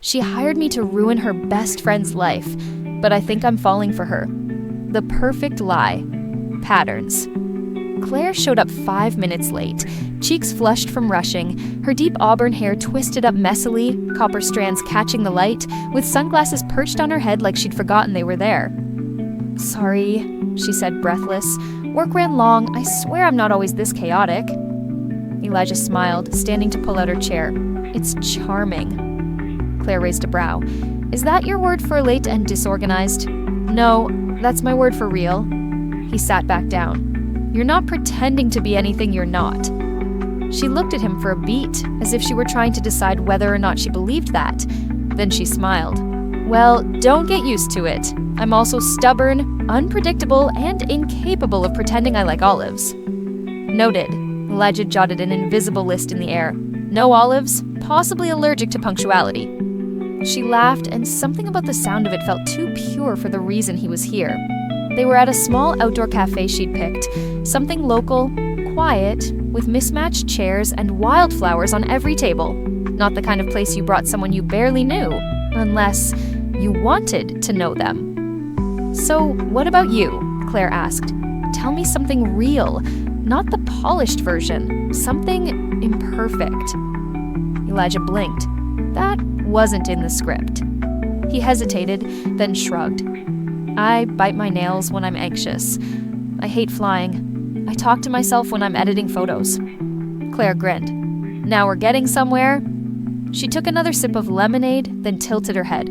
She hired me to ruin her best friend's life, but I think I'm falling for her. The perfect lie. Patterns. Claire showed up 5 minutes late, cheeks flushed from rushing, her deep auburn hair twisted up messily, copper strands catching the light, with sunglasses perched on her head like she'd forgotten they were there. "Sorry," she said, breathless. "Work ran long. I swear I'm not always this chaotic." Elijah smiled, standing to pull out her chair. "It's charming." Claire raised a brow. "Is that your word for late and disorganized?" "No, that's my word for real." He sat back down. "You're not pretending to be anything you're not." She looked at him for a beat, as if she were trying to decide whether or not she believed that. Then she smiled. "Well, don't get used to it. I'm also stubborn, unpredictable, and incapable of pretending I like olives." "Noted." Elijah jotted an invisible list in the air. "No olives, possibly allergic to punctuality." She laughed, and something about the sound of it felt too pure for the reason he was here. They were at a small outdoor cafe she'd picked, something local, quiet, with mismatched chairs and wildflowers on every table. Not the kind of place you brought someone you barely knew, unless you wanted to know them. "So, what about you?" Claire asked. "Tell me something real, not the polished version, something imperfect." Elijah blinked. That wasn't in the script. He hesitated, then shrugged. "I bite my nails when I'm anxious. I hate flying. I talk to myself when I'm editing photos." Claire grinned. "Now we're getting somewhere." She took another sip of lemonade, then tilted her head.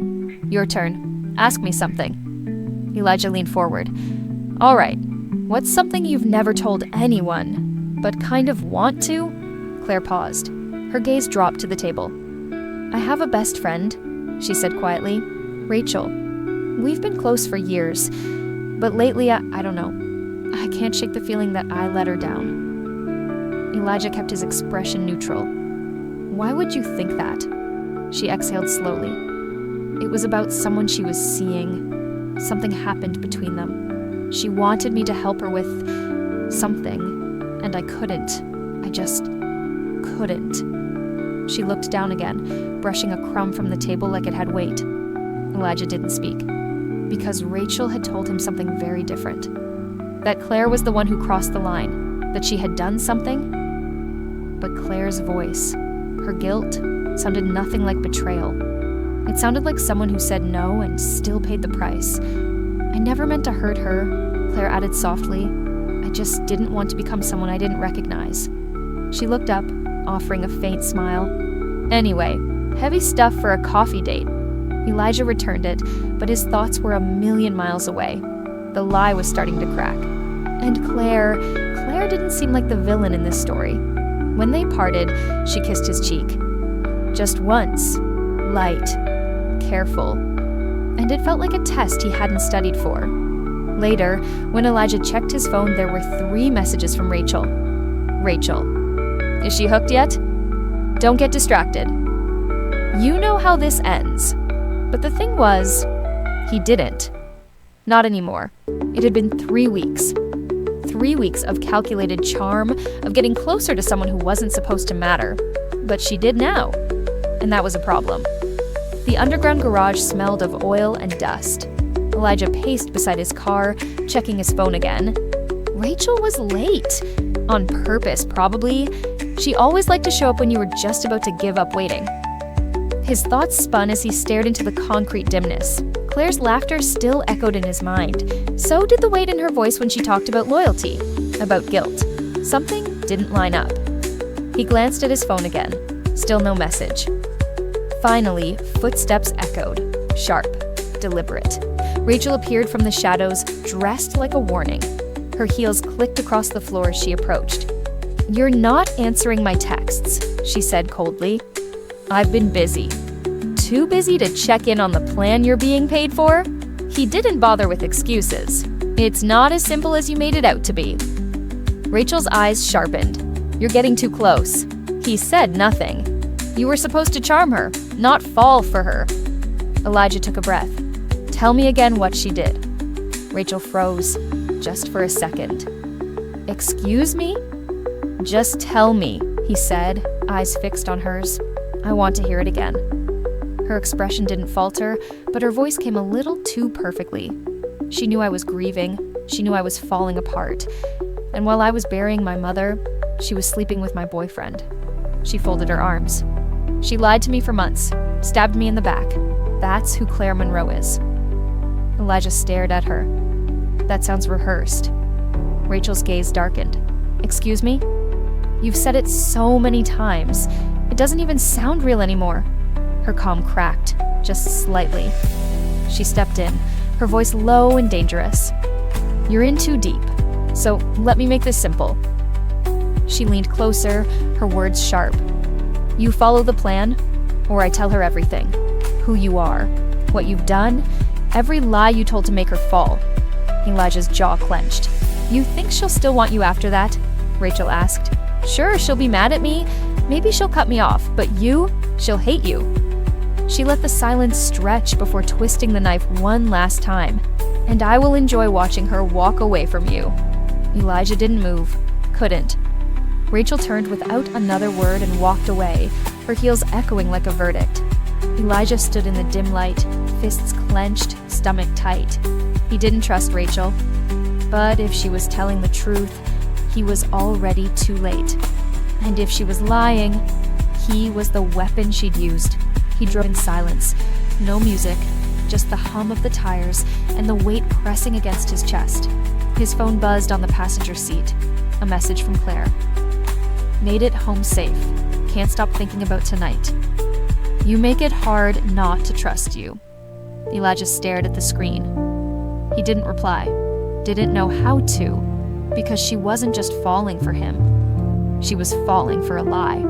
"Your turn. Ask me something." Elijah leaned forward. "All right. What's something you've never told anyone, but kind of want to?" Claire paused. Her gaze dropped to the table. "I have a best friend," she said quietly. "Rachel. We've been close for years, but lately, I don't know. I can't shake the feeling that I let her down." Elijah kept his expression neutral. "Why would you think that?" She exhaled slowly. "It was about someone she was seeing. Something happened between them. She wanted me to help her with something, and I couldn't. I just couldn't." She looked down again, brushing a crumb from the table like it had weight. Elijah didn't speak, because Rachel had told him something very different. That Claire was the one who crossed the line, that she had done something. But Claire's voice, her guilt, sounded nothing like betrayal. It sounded like someone who said no and still paid the price. "I never meant to hurt her," Claire added softly. "I just didn't want to become someone I didn't recognize." She looked up, offering a faint smile. "Anyway, heavy stuff for a coffee date." Elijah returned it, but his thoughts were a million miles away. The lie was starting to crack. And Claire didn't seem like the villain in this story. When they parted, she kissed his cheek. Just once. Light. Careful. And it felt like a test he hadn't studied for. Later, when Elijah checked his phone, there were 3 messages from Rachel. Rachel. "Is she hooked yet? Don't get distracted. You know how this ends." But the thing was, he didn't. Not anymore. It had been 3 weeks. 3 weeks of calculated charm, of getting closer to someone who wasn't supposed to matter. But she did now. And that was a problem. The underground garage smelled of oil and dust. Elijah paced beside his car, checking his phone again. Rachel was late. On purpose, probably. She always liked to show up when you were just about to give up waiting. His thoughts spun as he stared into the concrete dimness. Claire's laughter still echoed in his mind. So did the weight in her voice when she talked about loyalty, about guilt. Something didn't line up. He glanced at his phone again. Still no message. Finally, footsteps echoed. Sharp, deliberate. Rachel appeared from the shadows, dressed like a warning. Her heels clicked across the floor as she approached. "You're not answering my texts," she said coldly. "I've been busy." "Too busy to check in on the plan you're being paid for?" He didn't bother with excuses. "It's not as simple as you made it out to be." Rachel's eyes sharpened. "You're getting too close." He said nothing. "You were supposed to charm her, not fall for her." Elijah took a breath. "Tell me again what she did." Rachel froze, just for a second. "Excuse me?" "Just tell me," he said, eyes fixed on hers. "I want to hear it again." Her expression didn't falter, but her voice came a little too perfectly. She knew I was grieving. She knew I was falling apart. And while I was burying my mother, she was sleeping with my boyfriend. She folded her arms. She lied to me for months, stabbed me in the back. That's who Claire Monroe is. Elijah stared at her. That sounds rehearsed. Rachel's gaze darkened. Excuse me? You've said it so many times. It doesn't even sound real anymore. Her calm cracked, just slightly. She stepped in, her voice low and dangerous. You're in too deep, so let me make this simple. She leaned closer, her words sharp. You follow the plan, or I tell her everything. Who you are, what you've done, every lie you told to make her fall. Elijah's jaw clenched. You think she'll still want you after that? Rachel asked. Sure, she'll be mad at me. Maybe she'll cut me off, but you, she'll hate you. She let the silence stretch before twisting the knife one last time. And I will enjoy watching her walk away from you. Elijah didn't move. Couldn't. Rachel turned without another word and walked away, her heels echoing like a verdict. Elijah stood in the dim light, fists clenched, stomach tight. He didn't trust Rachel. But if she was telling the truth, he was already too late. And if she was lying, he was the weapon she'd used. He drove in silence. No music, just the hum of the tires and the weight pressing against his chest. His phone buzzed on the passenger seat. A message from Claire. Made it home safe. Can't stop thinking about tonight. You make it hard not to trust you. Elijah stared at the screen. He didn't reply. Didn't know how to, because she wasn't just falling for him. She was falling for a lie.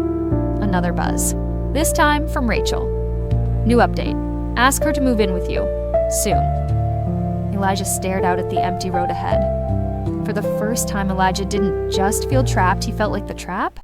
Another buzz. This time from Rachel. New update. Ask her to move in with you. Soon. Elijah stared out at the empty road ahead. For the first time, Elijah didn't just feel trapped, he felt like the trap